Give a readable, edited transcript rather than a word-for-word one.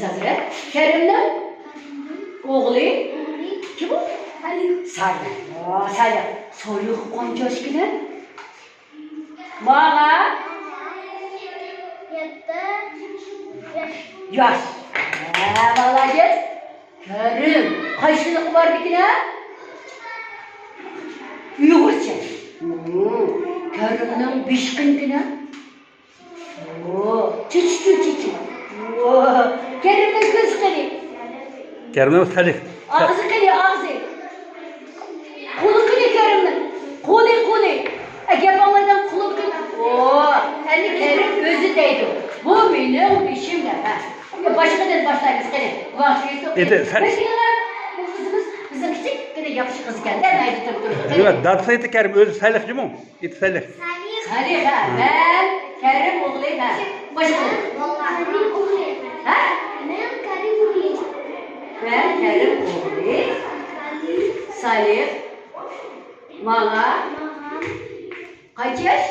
hazır. Kerim'nin oğlu kim o? Salih. Salih. Soyuq qancha yoshgina? Bana 7 yaş. Молодец. Kerim. Qaysilik var dikine? Uyg'urcha. Kerim'nin 5 günkine. Çiç. Kerim'nin gözü kırı. Kerim'den Salih. Ağzı kırı, ağzı. Kulu kırı Kerim'nin. Kulu. Egebanlardan kulu kırı. Hani Kerim özü değdi. Bu benim işim de. Başkadan başlayınız kırı. Evet, sen... Bu kızımız bizim küçük gene yakışık kız geldi. Nerede dur. Evet, Dartsaydı Kerim özü Salih değil mi? İti Salih. Salih ha. Ben Kerim oğlu ha. Başkadan. Ha? Ben Kerim oğlu. Salih. Bana. Kaç yaş?